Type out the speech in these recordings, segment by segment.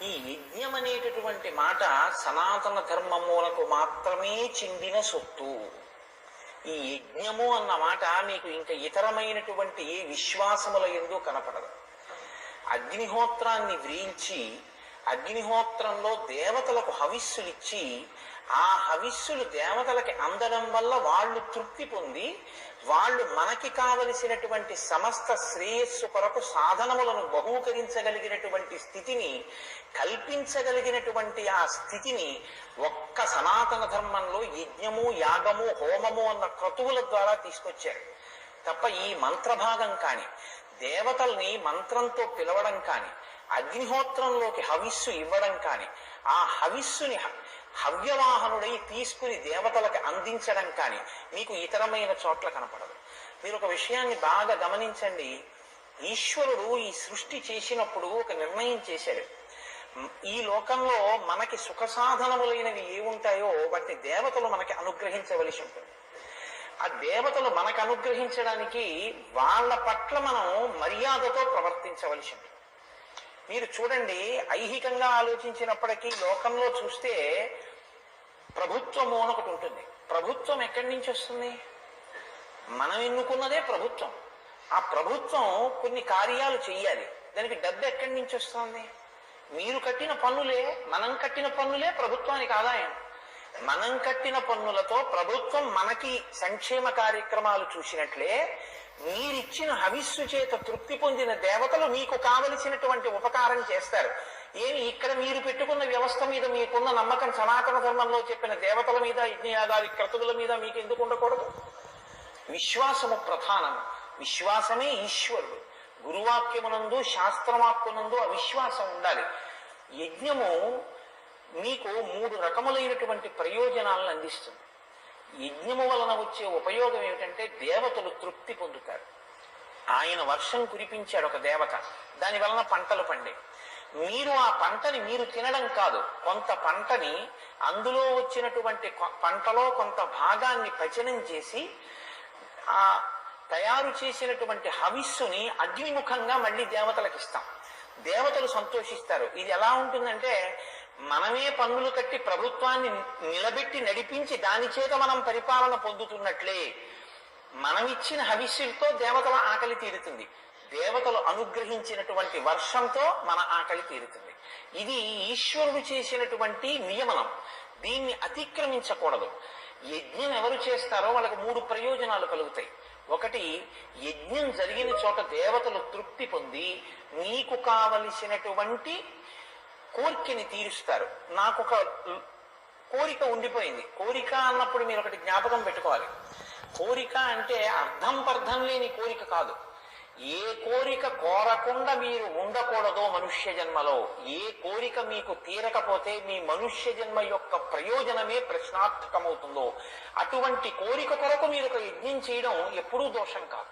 ఈ యజ్ఞం అనేటటువంటి మాట సనాతన ధర్మములకు మాత్రమే చెందిన సొత్తు. ఈ యజ్ఞము అన్న మాట మీకు ఇంకా ఇతరమైనటువంటి ఏ విశ్వాసముల యందు కనపడదు. అగ్నిహోత్రాన్ని వ్రీంచి అగ్నిహోత్రంలో దేవతలకు హవిస్సులిచ్చి ఆ హవిస్సులు దేవతలకి అందడం వల్ల వాళ్ళు తృప్తి పొంది వాళ్ళు మనకి కావలసినటువంటి సమస్త శ్రేయస్సు కొరకు సాధనములను బహూకరించగలిగినటువంటి స్థితిని కల్పించగలిగినటువంటి ఆ స్థితిని ఒక్క సనాతన ధర్మంలో యజ్ఞము, యాగము, హోమము అన్న క్రతువుల ద్వారా తీసుకొచ్చారు తప్ప ఈ మంత్రభాగం కాని, దేవతల్ని మంత్రంతో పిలవడం కాని, అగ్నిహోత్రంలోకి హవిస్సు ఇవ్వడం కాని, ఆ హవిస్సుని హవ్యవాహనుడై తీసుకుని దేవతలకు అందించడం కానీ మీకు ఇతరమైన చోట్ల కనపడదు. మీరు ఒక విషయాన్ని బాగా గమనించండి. ఈశ్వరుడు ఈ సృష్టి చేసినప్పుడు ఒక నిర్ణయం చేశాడు. ఈ లోకంలో మనకి సుఖ సాధనములైనవి ఏముంటాయో వాటిని దేవతలు మనకి అనుగ్రహించవలసి ఉంటుంది. ఆ దేవతలు మనకు అనుగ్రహించడానికి వాళ్ళ పట్ల మనం మర్యాదతో ప్రవర్తించవలసి ఉంటుంది. మీరు చూడండి, ఐహికంగా ఆలోచించినప్పటికీ లోకంలో చూస్తే ప్రభుత్వము అని ఒకటి ఉంటుంది. ప్రభుత్వం ఎక్కడి నుంచి వస్తుంది? మనం ఎన్నుకున్నదే ప్రభుత్వం. ఆ ప్రభుత్వం కొన్ని కార్యాలు చెయ్యాలి. దానికి డబ్బు ఎక్కడి నుంచి వస్తుంది? మీరు కట్టిన పన్నులే, మనం కట్టిన పన్నులే ప్రభుత్వానికి ఆదాయం. మనం కట్టిన పన్నులతో ప్రభుత్వం మనకి సంక్షేమ కార్యక్రమాలు చూసినట్లే మీరిచ్చిన హవిస్సు చేత తృప్తి పొందిన దేవతలు మీకు కావలసినటువంటి ఉపకారం చేస్తారు. ఏమి ఇక్కడ మీరు పెట్టుకున్న వ్యవస్థ మీద మీకున్న నమ్మకం సనాతన ధర్మంలో చెప్పిన దేవతల మీద, యజ్ఞయాగాది క్రతువుల మీద మీకు ఎందుకు ఉండకూడదు? విశ్వాసము ప్రధానం. విశ్వాసమే ఈశ్వరుడు. గురువాక్యమునందు, శాస్త్రవాక్యమునందు అవిశ్వాసం ఉండాలి. యజ్ఞము మీకు 3 రకములైనటువంటి ప్రయోజనాలను అందిస్తుంది. యజ్ఞము వలన వచ్చే ఉపయోగం ఏమిటంటే దేవతలు తృప్తి పొందుతారు. ఆయన వర్షం కురిపించాడు ఒక దేవత, దాని వలన పంటలు పండే. మీరు ఆ పంటని మీరు తినడం కాదు, కొంత పంటని అందులో వచ్చినటువంటి పంటలో కొంత భాగాన్ని పచనం చేసి ఆ తయారు చేసినటువంటి హవిస్సుని అగ్నిముఖంగా మళ్ళీ దేవతలకు ఇస్తాం. దేవతలు సంతోషిస్తారు. ఇది ఎలా ఉంటుందంటే మనమే పన్నులు కట్టి ప్రభుత్వాన్ని నిలబెట్టి నడిపించి దాని చేత మనం పరిపాలన పొందుతున్నట్లే మనమిచ్చిన హవిస్సులతో దేవతల ఆకలి తీరుతుంది. దేవతలు అనుగ్రహించినటువంటి వర్షంతో మన ఆకలి తీరుతుంది. ఇది ఈశ్వరుడు చేసినటువంటి నియమనం. దీన్ని అతిక్రమించకూడదు. యజ్ఞం ఎవరు చేస్తారో వాళ్ళకి 3 ప్రయోజనాలు కలుగుతాయి. ఒకటి, యజ్ఞం జరిగిన చోట దేవతలు తృప్తి పొంది నీకు కావలసినటువంటి కోరికని తీరుస్తారు. నాకు ఒక కోరిక ఉండిపోయింది. కోరిక అన్నప్పుడు మీరు ఒకటి జ్ఞాపకం పెట్టుకోవాలి. కోరిక అంటే అర్థం పర్థం లేని కోరిక కాదు. ఏ కోరిక కోరకుండా మీరు ఉండకూడదో మనుష్య జన్మలో, ఏ కోరిక మీకు తీరకపోతే మీ మనుష్య జన్మ యొక్క ప్రయోజనమే ప్రశ్నార్థకమవుతుందో అటువంటి కోరిక కొరకు మీరు ఒక యజ్ఞం చేయడం ఎప్పుడూ దోషం కాదు.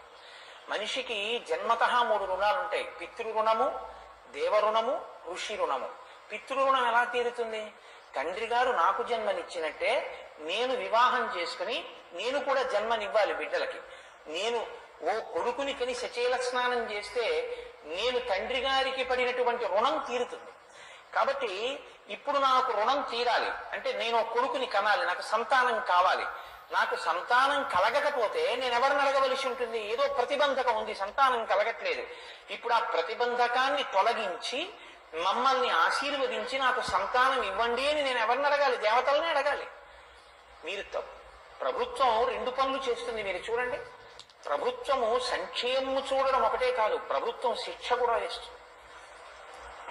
మనిషికి జన్మతః 3 రుణాలు ఉంటాయి. పితృరుణము, దేవరుణము, ఋషి రుణము. పితృరుణం ఎలా తీరుతుంది? తండ్రి గారు నాకు జన్మనిచ్చినట్టే నేను వివాహం చేసుకుని నేను కూడా జన్మనివ్వాలి బిడ్డలకి. నేను ఓ కొడుకుని కని సచేల స్నానం చేస్తే నేను తండ్రి గారికి పడినటువంటి రుణం తీరుతుంది. కాబట్టి ఇప్పుడు నాకు రుణం తీరాలి అంటే నేను కొడుకుని కనాలి, నాకు సంతానం కావాలి. నాకు సంతానం కలగకపోతే నేను ఎవరిని అడగవలసి ఉంటుంది? ఏదో ప్రతిబంధకం ఉంది, సంతానం కలగట్లేదు. ఇప్పుడు ఆ ప్రతిబంధకాన్ని తొలగించి మమ్మల్ని ఆశీర్వదించి నాకు సంతానం ఇవ్వండి అని నేను ఎవరిని అడగాలి? దేవతల్ని అడగాలి. మీరు ప్రభుత్వం 2 పనులు చేస్తుంది. మీరు చూడండి, ప్రభుత్వము సంక్షేమము చూడడం ఒకటే కాదు, ప్రభుత్వం శిక్ష కూడా వేస్తుంది.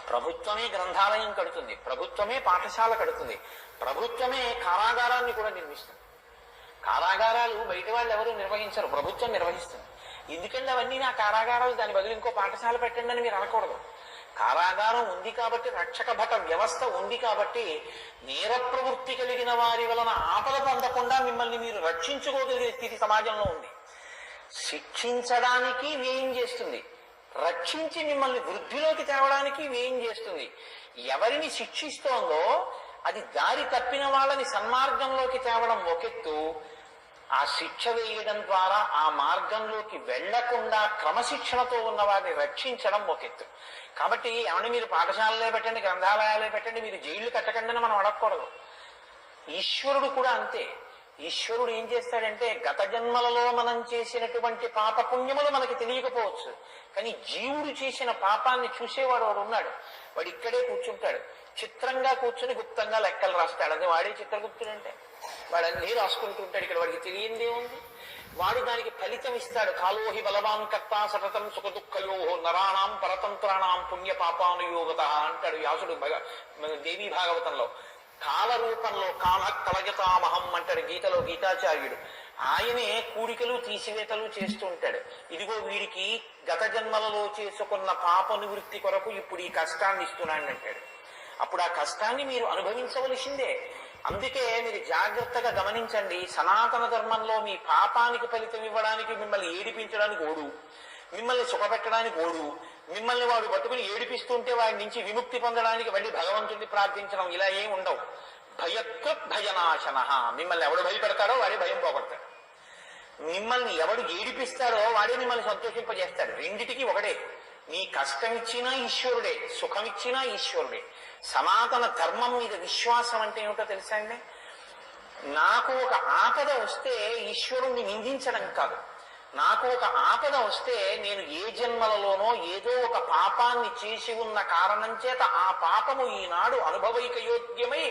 ప్రభుత్వమే గ్రంథాలయం కడుతుంది, ప్రభుత్వమే పాఠశాల కడుతుంది, ప్రభుత్వమే కారాగారాన్ని కూడా నిర్మిస్తుంది. కారాగారాలు బయట వాళ్ళు ఎవరు నిర్వహించరు, ప్రభుత్వం నిర్వహిస్తుంది. ఎందుకంటే అవన్నీ నా కారాగారాలు, దాని బదులు ఇంకో పాఠశాల పెట్టండి అని మీరు అనకూడదు. కారాగారం ఉంది కాబట్టి, రక్షక భట వ్యవస్థ ఉంది కాబట్టి, నేర ప్రవృత్తి కలిగిన వారి వలన ఆపద పొందకుండా మిమ్మల్ని మీరు రక్షించుకోగలిగే స్థితి సమాజంలో ఉంది. శిక్షించడానికి వ్యయం చేస్తుంది, రక్షించి మిమ్మల్ని వృద్ధిలోకి తేవడానికి వ్యయం చేస్తుంది. ఎవరిని శిక్షిస్తోందో అది దారి తప్పిన వాళ్ళని సన్మార్గంలోకి తేవడం ఒకెత్తు, ఆ శిక్ష వేయడం ద్వారా ఆ మార్గంలోకి వెళ్లకుండా క్రమశిక్షణతో ఉన్న వారిని రక్షించడం ఒక ఎత్తు. కాబట్టి ఏమన్నా మీరు పాఠశాలలే పెట్టండి, గ్రంథాలయాలే పెట్టండి, మీరు జైళ్లు కట్టకండి అని మనం అడగకూడదు. ఈశ్వరుడు కూడా అంతే. ఈశ్వరుడు ఏం చేస్తాడంటే గత జన్మలలో మనం చేసినటువంటి పాప పుణ్యములు మనకి తెలియకపోవచ్చు, కానీ జీవుడు చేసిన పాపాన్ని చూసేవాడు వాడు ఉన్నాడు. వాడు ఇక్కడే కూర్చుంటాడు, చిత్రంగా కూర్చుని గుప్తంగా లెక్కలు రాస్తాడు. అది వాడే చిత్రగుప్తుడంటే. వాడు అన్నీ రాసుకుంటూ ఉంటాడు. ఇక్కడ వాడికి తెలియందే ఉంది. వాడు దానికి ఫలితం ఇస్తాడు. కాలోహి బలవాన్ కర్త సతతం సుఖ దుఃఖయో నరాణం పరతంత్రాణం పుణ్య పాపానుయోగత అంటాడు వ్యాసుడు దేవీ భాగవతంలో. కాల రూపంలో కాల కలగతామహం అంటాడు గీతలో గీతాచార్యుడు. ఆయనే కూడికలు తీసివేతలు చేస్తూ ఉంటాడు. ఇదిగో వీడికి గత జన్మలలో చేసుకున్న పాప నివృత్తి కొరకు ఇప్పుడు ఈ కష్టాన్ని ఇస్తున్నాడు అంటాడు. అప్పుడు ఆ కష్టాన్ని మీరు అనుభవించవలసిందే. అందుకే మీరు జాగ్రత్తగా గమనించండి. సనాతన ధర్మంలో మీ పాపానికి ఫలితం ఇవ్వడానికి, మిమ్మల్ని ఏడిపించడానికి ఓడు, మిమ్మల్ని సుఖపెట్టడానికి ఓడు, మిమ్మల్ని వాడు పట్టుకుని ఏడిపిస్తుంటే వాడి నుంచి విముక్తి పొందడానికి మళ్ళీ భగవంతుడిని ప్రార్థించడం ఇలా ఏం ఉండవు. భయకృత్ భయనాశన. మిమ్మల్ని ఎవడు భయపెడతాడో వాడే భయం పోగొడతాడు. మిమ్మల్ని ఎవడు ఏడిపిస్తాడో వాడే మిమ్మల్ని సంతోషింపజేస్తాడు. రెండిటికి ఒకటే. నీ కష్టం ఇచ్చినా ఈశ్వరుడే, సుఖం ఇచ్చినా ఈశ్వరుడే. సనాతన ధర్మం మీద విశ్వాసం అంటే ఏమిటో తెలుసా అండి? నాకు ఒక ఆపద వస్తే ఈశ్వరుణ్ణి నిందించడం కాదు. నాకు ఒక ఆపద వస్తే నేను ఏ జన్మలలోనో ఏదో ఒక పాపాన్ని చేసి ఉన్న కారణం చేత ఆ పాపము ఈనాడు అనుభవైక యోగ్యమై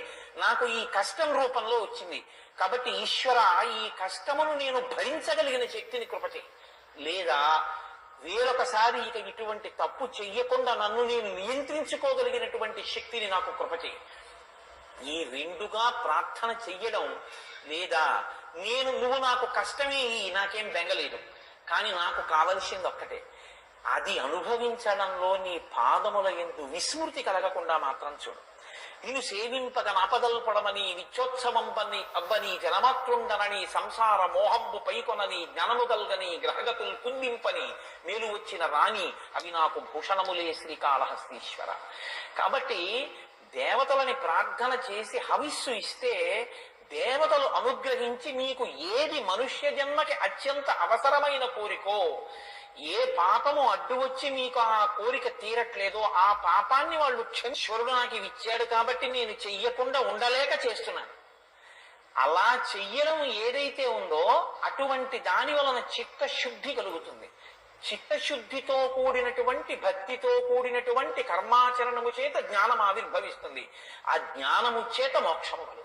నాకు ఈ కష్టం రూపంలో వచ్చింది. కాబట్టి ఈశ్వర, ఈ కష్టమును నేను భరించగలిగిన శక్తిని కృపచే, లేదా వేరొకసారి ఇక ఇటువంటి తప్పు చెయ్యకుండా నన్ను నేను నియంత్రించుకోగలిగినటువంటి శక్తిని నాకు కృపచే. ఈ రెండుగా ప్రార్థన చెయ్యడం, లేదా నువ్వు నాకు కష్టమే నాకేం బెంగలేదు, కానీ నాకు కావలసింది ఒక్కటే, అది అనుభవించడంలో నీ పాదముల యందు విస్మృతి కలగకుండా మాత్రం చూడు. నిన్ను సేవింపగ నాపదల్పడమని నిత్యోత్సవం అవ్వని జనమాతృండనని సంసార మోహంబు పైకొనని జ్ఞానము కల్గని గ్రహగతులు కుందింపని మేలు వచ్చిన రాణి అవి నాకు భూషణములే శ్రీకాళహస్తీశ్వర. కాబట్టి దేవతలని ప్రార్థన చేసి హవిస్సు ఇస్తే దేవతలు అనుగ్రహించి మీకు ఏది మనుష్య జన్మకి అత్యంత అవసరమైన కోరికో, ఏ పాపము అడ్డు వచ్చి మీకు ఆ కోరిక తీరట్లేదో ఆ పాపాన్ని వాళ్ళు ఈశ్వరుడు నాకు ఇవి ఇచ్చాడు కాబట్టి నేను చెయ్యకుండా ఉండలేక చేస్తున్నాను. అలా చెయ్యడం ఏదైతే ఉందో అటువంటి దాని వలన చిత్తశుద్ధి కలుగుతుంది. చిత్తశుద్ధితో కూడినటువంటి భక్తితో కూడినటువంటి కర్మాచరణము చేత జ్ఞానం ఆవిర్భవిస్తుంది. ఆ జ్ఞానము చేత మోక్షము కలుగుతుంది.